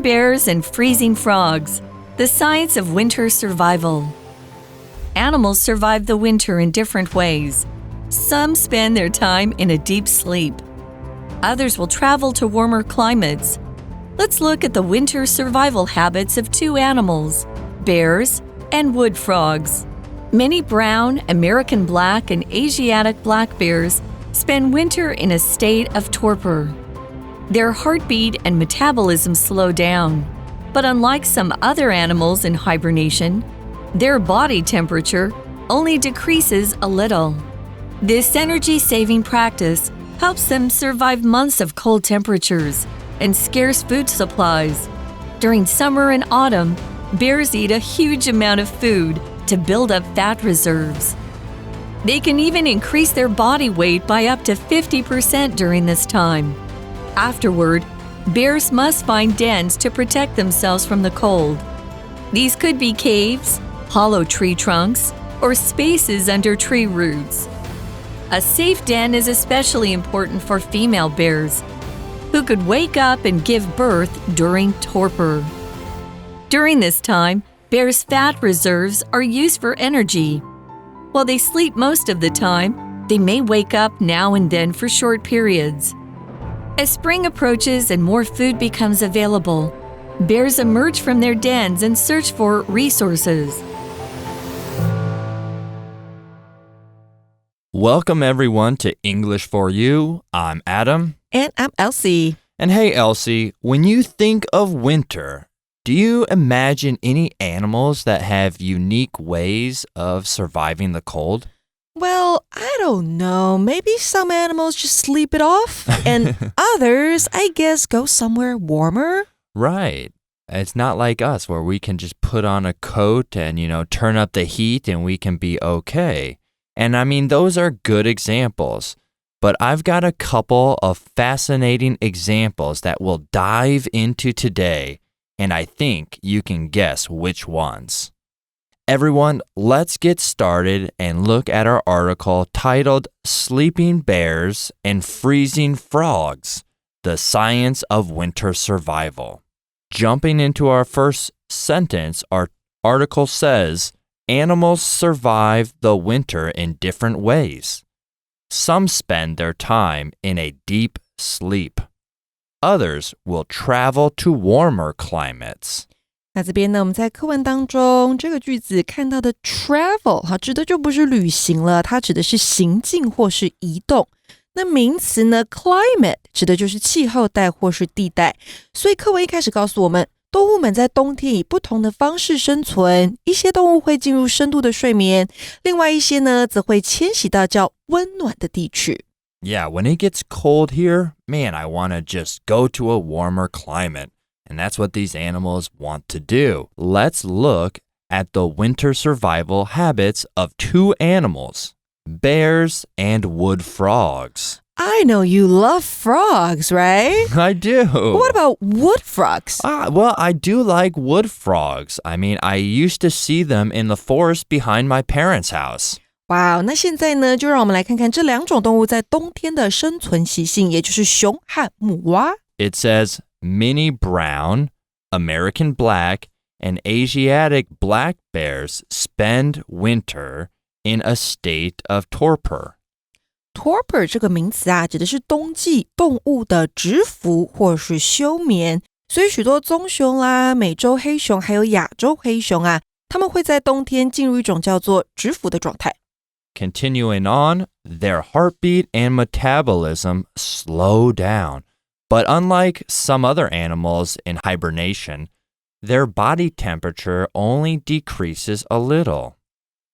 bears and freezing frogs, the science of winter survival. Animals survive the winter in different ways. Some spend their time in a deep sleep. Others will travel to warmer climates. Let's look at the winter survival habits of two animals, bears and wood frogs. Many brown, American black, and Asiatic black bears spend winter in a state of torpor. Their heartbeat and metabolism slow down. But unlike some other animals in hibernation, their body temperature only decreases a little. This energy-saving practice helps them survive months of cold temperatures and scarce food supplies. During summer and autumn, bears eat a huge amount of food to build up fat reserves. They can even increase their body weight by up to 50% during this time. Afterward, bears must find dens to protect themselves from the cold. These could be caves, hollow tree trunks, or spaces under tree roots. A safe den is especially important for female bears, who could wake up and give birth during torpor. During this time, bears' fat reserves are used for energy. While they sleep most of the time, they may wake up now and then for short periods. As spring approaches and more food becomes available, bears emerge from their dens and search for resources. Welcome everyone to English for You. I'm Adam. And I'm Elsie. And hey Elsie, when you think of winter, do you imagine any animals that have unique ways of surviving the cold? Well, I don't know. Maybe some animals just sleep it off, and others, I guess, go somewhere warmer. Right. It's not like us where we can just put on a coat and, turn up the heat and we can be okay. And I mean, those are good examples. But I've got a couple of fascinating examples that we'll dive into today, and I think you can guess which ones. Everyone, let's get started and look at our article titled Sleeping Bears and Freezing Frogs, The Science of Winter Survival. Jumping into our first sentence, our article says, animals survive the winter in different ways. Some spend their time in a deep sleep. Others will travel to warmer climates. 那这边呢，我们在课文当中这个句子看到的 travel 指的就不是旅行了，它指的是行进或是移动。那名词呢 climate 指的就是气候带或是地带。所以课文一开始告诉我们，动物们在冬天以不同的方式生存，一些动物会进入深度的睡眠，另外一些呢则会迁徙到较温暖的地区。Yeah, when it gets cold here, man, I want to just go to a warmer climate.And that's what these animals want to do. Let's look at the winter survival habits of two animals, bears and wood frogs. I know you love frogs, right? I do. What about wood frogs? Well, I do like wood frogs. I mean, I used to see them in the forest behind my parents' house. Wow, 那现在呢，就让我们来看看这两种动物在冬天的生存习性，也就是熊和母蛙。It says...Many brown, American black, and Asiatic black bears spend winter in a state of torpor. Torpor 这个名词指的是冬季动物的蛰伏或是休眠，所以许多棕熊啦、美洲黑熊还有亚洲黑熊它们会在冬天进入一种叫做蛰伏的状态。Continuing on, their heartbeat and metabolism slow down.But unlike some other animals in hibernation, their body temperature only decreases a little.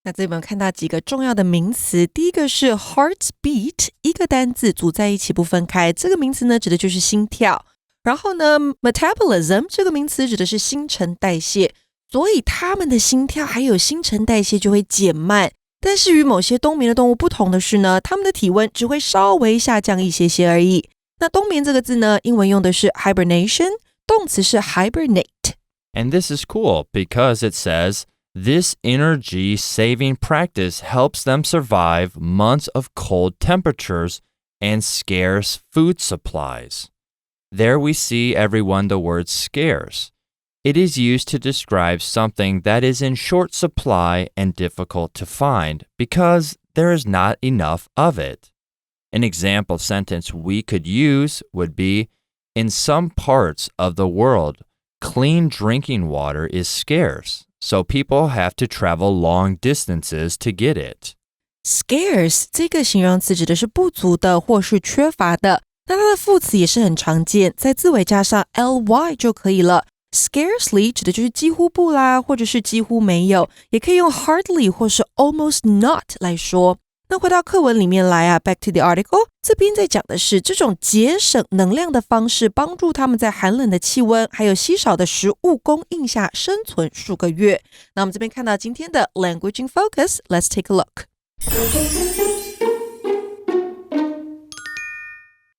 那这里面看到几个重要的名词，第一个是 heartbeat， 一个单字组在一起不分开，这个名词呢指的就是心跳。然后呢 metabolism 这个名词指的是新陈代谢，所以它们的心跳还有新陈代谢就会减慢。但是与某些冬眠的动物不同的是呢，它们的体温只会稍微下降一些些而已。那冬眠这个字呢，英文用的是 hibernation， 动词是 hibernate. And this is cool because it says, this energy-saving practice helps them survive months of cold temperatures and scarce food supplies. there we see everyone the word scarce. It is used to describe something that is in short supply and difficult to find because there is not enough of it. An example sentence we could use would be, in some parts of the world, clean drinking water is scarce, so people have to travel long distances to get it. Scarce 这个形容词指的是不足的或是缺乏的，那它的副词也是很常见，在字尾加上 ly 就可以了。Scarcely 指的就是几乎不啦，或者是几乎没有，也可以用 hardly 或是 almost not 来说。那回到课文里面来啊 ，back to the article， 这边在讲的是这种节省能量的方式，帮助他们在寒冷的气温还有稀少的食物供应下生存数个月。那我们这边看到今天的 language in focus，let's take a look。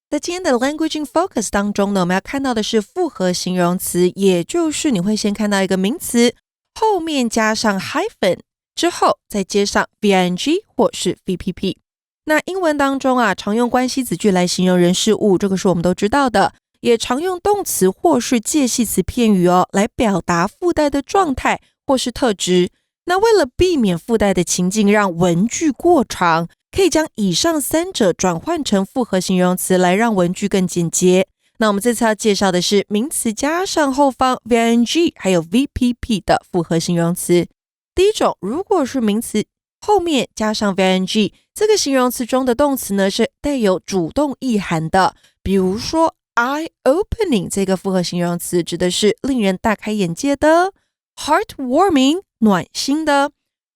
在今天的 language in focus 当中呢，我们要看到的是复合形容词，也就是你会先看到一个名词，后面加上 hyphen， 之后再接上 VING 或是 VPP。那英文当中啊，常用关系子句来形容人事物，这个是我们都知道的，也常用动词或是介系词片语来表达附带的状态或是特质。那为了避免附带的情境让文句过长，可以将以上三者转换成复合形容词来让文句更简洁。那我们这次要介绍的是名词加上后方 VING 还有 VPP 的复合形容词。第一种，如果是名词后面加上 VING， 这个形容词中的动词呢是带有主动意涵的，比如说 eye-opening 这个复合形容词指的是令人大开眼界的， heartwarming 暖心的，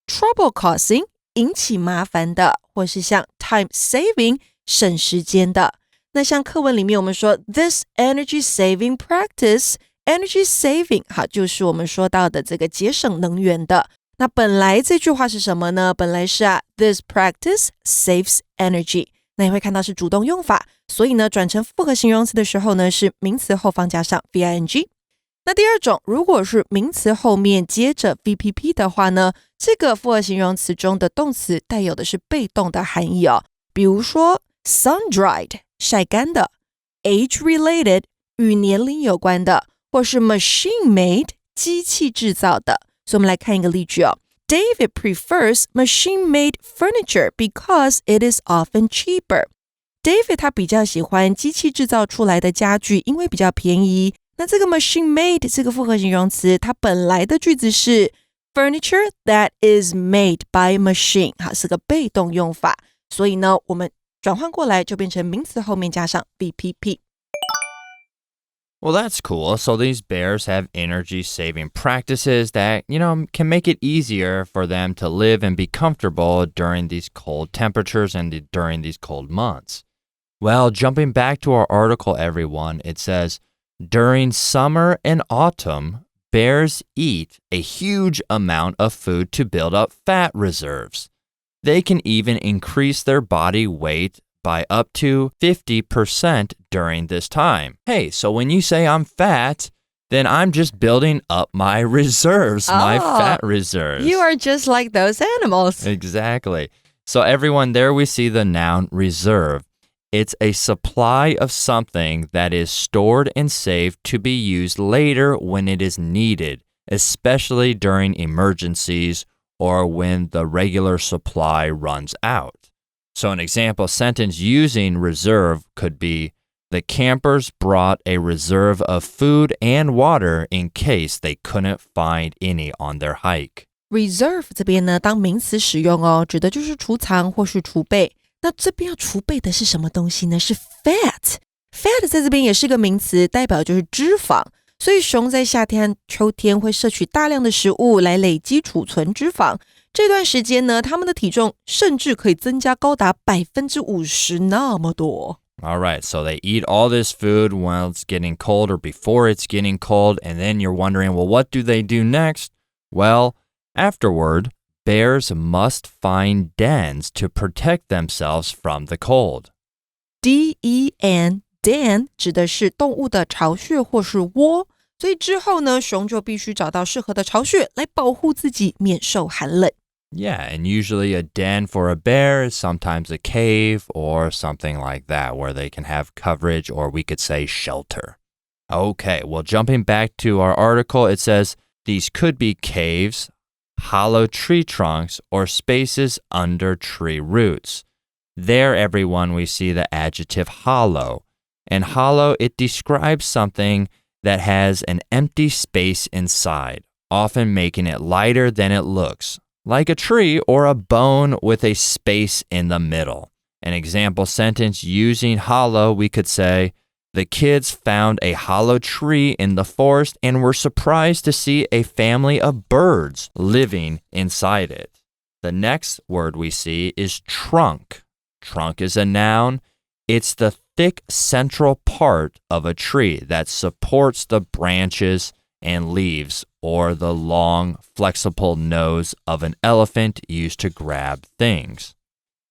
trouble-causing 引起麻烦的，或是像 time-saving 省时间的。那像课文里面我们说 this energy-saving practice， energy saving 好，就是我们说到的这个节省能源的。那本来这句话是什么呢？本来是this practice saves energy， 那你会看到是主动用法，所以呢转成复合形容词的时候呢是名词后方加上 VING。那第二种，如果是名词后面接着 VPP 的话呢，这个复合形容词中的动词带有的是被动的含义比如说 sun-dried 晒干的， age-related 与年龄有关的，或是 machine-made 机器制造的。所以我们来看一个例句David prefers machine-made furniture because it is often cheaper. David 他比较喜欢机器制造出来的家具，因为比较便宜。那这个 machine-made 这个复合形容词，它本来的句子是 furniture that is made by machine， 是个被动用法。所以呢，我们转换过来就变成名词后面加上 VPP。Well, that's cool. So these bears have energy-saving practices that, can make it easier for them to live and be comfortable during these cold temperatures and during these cold months. Well, jumping back to our article, everyone, it says, during summer and autumn, bears eat a huge amount of food to build up fat reserves. They can even increase their body weight by up to 50% during this time. Hey, so when you say I'm fat, then I'm just building up my reserves, my fat reserves. You are just like those animals. Exactly. So everyone, there we see the noun reserve. It's a supply of something that is stored and saved to be used later when it is needed, especially during emergencies or when the regular supply runs out. So an example sentence using reserve could be, the campers brought a reserve of food and water in case they couldn't find any on their hike. Reserve 这边呢当名词使用指的就是储藏或是储备。那这边要储备的是什么东西呢？是 fat。fat 在这边也是个名词，代表就是脂肪。所以熊在夏天、秋天会摄取大量的食物来累积储存脂肪。这段时间呢，他们的体重甚至可以增加高达 50% 那么多。All right, so they eat all this food while it's getting cold or before it's getting cold, and then you're wondering, well, what do they do next? Well, afterward, bears must find dens to protect themselves from the cold. D-E-N, den 指的是动物的巢穴或是窝，所以之后呢，熊就必须找到适合的巢穴来保护自己免受寒冷。Yeah, and usually a den for a bear is sometimes a cave or something like that where they can have coverage, or we could say shelter. Okay, well, jumping back to our article, it says these could be caves, hollow tree trunks, or spaces under tree roots. There, everyone, we see the adjective hollow. And hollow, it describes something that has an empty space inside, often making it lighter than it looks, like a tree or a bone with a space in the middle. An example sentence using hollow, we could say, the kids found a hollow tree in the forest and were surprised to see a family of birds living inside it. The next word we see is trunk. Trunk is a noun. It's the thick central part of a tree that supports the branches and leaves, or the long, flexible nose of an elephant used to grab things.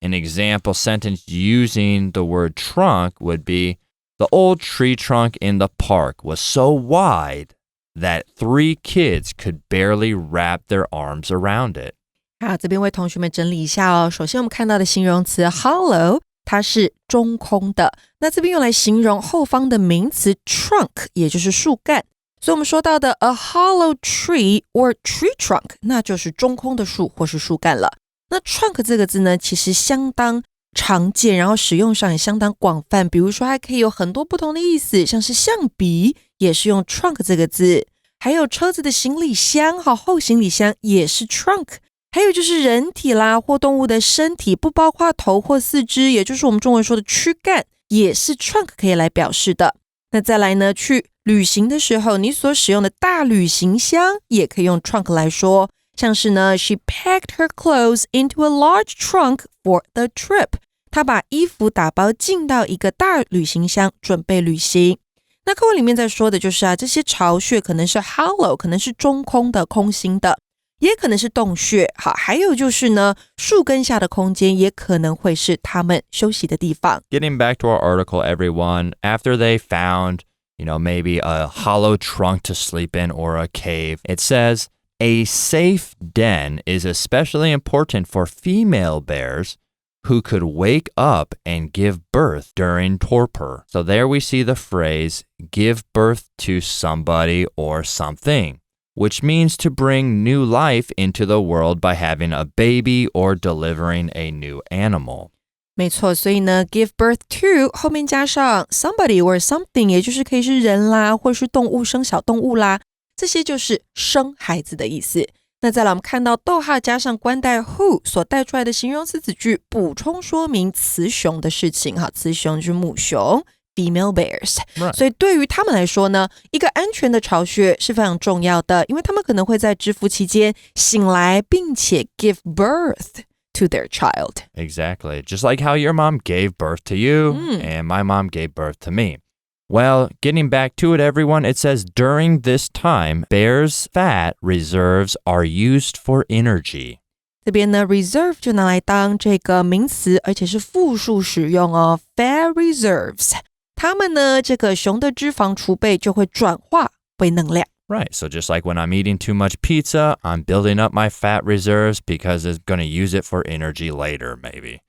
An example sentence using the word trunk would be, the old tree trunk in the park was so wide that 3 kids could barely wrap their arms around it. 好，这边为同学们整理一下哦。首先我们看到的形容词 hollow， 它是中空的。那这边用来形容后方的名词 trunk， 也就是树干。所以我们说到的 a hollow tree or tree trunk， 那就是中空的树或是树干了。那 trunk 这个字呢，其实相当常见，然后使用上也相当广泛。比如说还可以有很多不同的意思，像是象鼻也是用 trunk 这个字，还有车子的行李箱，后行李箱也是 trunk。还有就是人体啦或动物的身体，不包括头或四肢，也就是我们中文说的躯干，也是 trunk 可以来表示的。那再来呢，去旅行的时候，你所使用的大旅行箱也可以用 trunk 来说，像是呢 She packed her clothes into a large trunk for the trip. 她把衣服打包进到一个大旅行箱，准备旅行。那课文里面在说的就是这些巢穴可能是 hollow， 可能是中空的、空心的。也可能是洞穴，好，还有就是呢，树根下的空间也可能会是他们休息的地方。Getting back to our article, everyone, after they found, maybe a hollow trunk to sleep in or a cave, it says, a safe den is especially important for female bears who could wake up and give birth during torpor. So there we see the phrase, give birth to somebody or something.Which means to bring new life into the world by having a baby or delivering a new animal. 没错，所以呢 give birth to 后面加上 somebody or something， 也就是可以是人啦，或是动物，生小动物啦，这些就是生孩子的意思。那再来我们看到逗号加上冠带 who 所带出来的形容词子句，补充说明雌雄的事情。雌雄就是母熊female bears， 所以对于他们来说呢，一个安全的巢穴是非常重要的，因为他们可能会在蛰伏期间醒来，并且 give birth to their child. Exactly. Just like how your mom gave birth to you and my mom gave birth to me. Well, getting back to it, everyone, it says during this time, bears' fat reserves are used for energy. 这边呢 reserve 就拿来当这个名词，而且是复数使用哦 fat reserves。它们呢，这个熊的脂肪储备就会转化为能量。Right, so just like when I'm eating too much pizza, I'm building up my fat reserves because it's going to use it for energy later, maybe.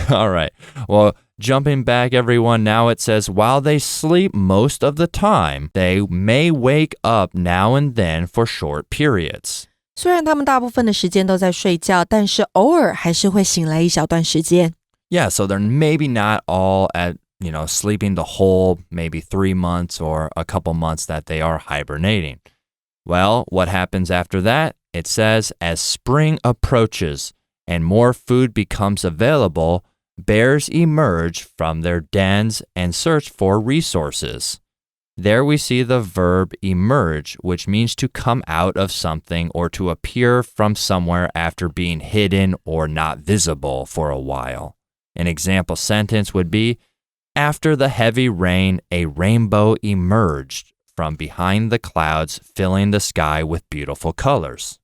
All right, well, jumping back, everyone, now it says, while they sleep most of the time, they may wake up now and then for short periods. 虽然他们大部分的时间都在睡觉，但是偶尔还是会醒来一小段时间。Yeah, so they're maybe not all at sleeping the whole maybe 3 months or a couple months that they are hibernating. Well, what happens after that? It says, as spring approaches and more food becomes available, bears emerge from their dens and search for resources. There we see the verb emerge, which means to come out of something or to appear from somewhere after being hidden or not visible for a while. An example sentence would be, after the heavy rain, a rainbow emerged from behind the clouds, filling the sky with beautiful colors.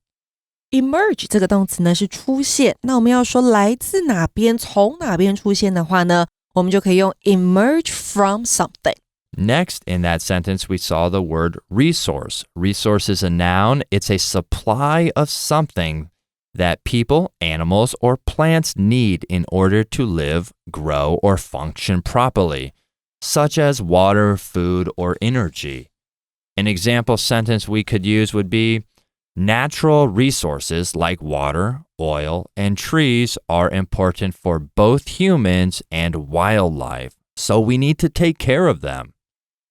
Emerge 这个动词呢是出现，那我们要说来自哪边，从哪边出现的话呢，我们就可以用 emerge from something. Next, in that sentence, we saw the word resource. Resource is a noun. It's a supply of something that people, animals, or plants need in order to live, grow, or function properly, such as water, food, or energy. An example sentence we could use would be, natural resources like water, oil, and trees are important for both humans and wildlife, so we need to take care of them.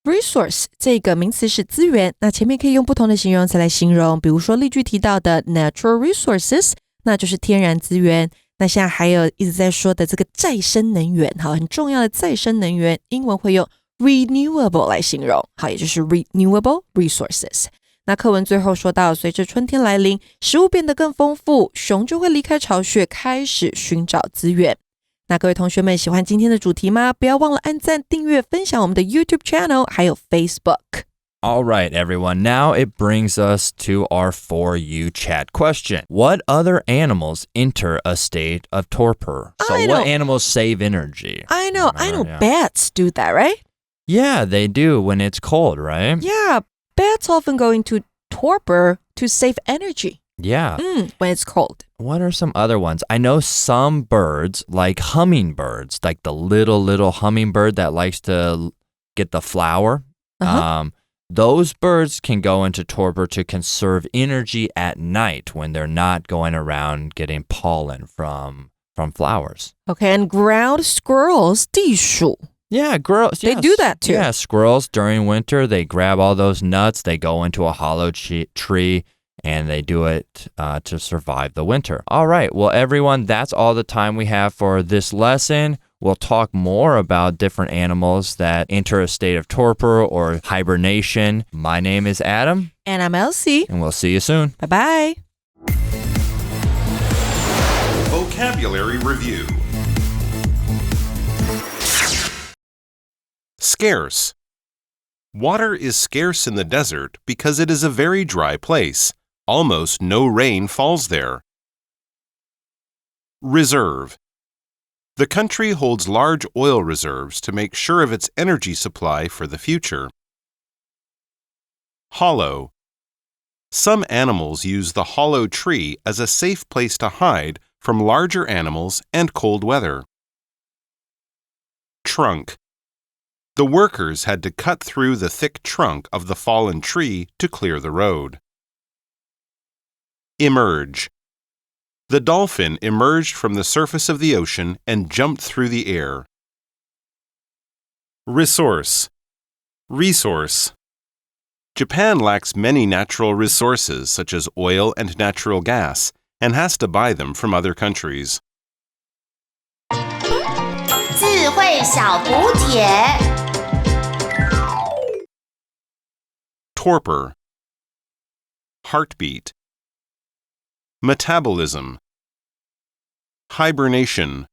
Resource 这个名词是资源，那前面可以用不同的形容词来形容，比如说例句提到的 natural resources， 那就是天然资源。那现在还有一直在说的这个再生能源，好，很重要的再生能源，英文会用 renewable 来形容，好，也就是 renewable resources。那课文最后说到，随着春天来临，食物变得更丰富，熊就会离开巢穴，开始寻找资源。那各位同学们喜欢今天的主题吗？不要忘了按赞、订阅、分享我们的 YouTube channel 还有 Facebook。 All right, everyone. Now it brings us to our For You chat question. What other animals enter a state of torpor? So what animals save energy? I know. Bats do that, right? Yeah, they do when it's cold, right? Yeah, bats often go into torpor to save energy. Yeah. When it's cold. What are some other ones? I know some birds, like hummingbirds, like the little hummingbird that likes to get the flower. Those birds can go into torpor to conserve energy at night when they're not going around getting pollen from flowers. Okay, and ground squirrels, 地鼠. Yeah, girls. They do that too. Yeah, squirrels during winter, they grab all those nuts, they go into a hollow tree, and they do it to survive the winter. All right, well, everyone, that's all the time we have for this lesson. We'll talk more about different animals that enter a state of torpor or hibernation. My name is Adam. And I'm Elsie. And we'll see you soon. Bye-bye. Vocabulary Review. Scarce. Water is scarce in the desert because it is a very dry place. Almost no rain falls there. Reserve. The country holds large oil reserves to make sure of its energy supply for the future. Hollow. Some animals use the hollow tree as a safe place to hide from larger animals and cold weather. Trunk. The workers had to cut through the thick trunk of the fallen tree to clear the road. Emerge. The dolphin emerged from the surface of the ocean and jumped through the air. Resource. Resource. Japan lacks many natural resources such as oil and natural gas and has to buy them from other countries. 智慧小补帖 Torpor. Heartbeat. Metabolism. Hibernation.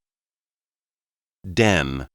Den.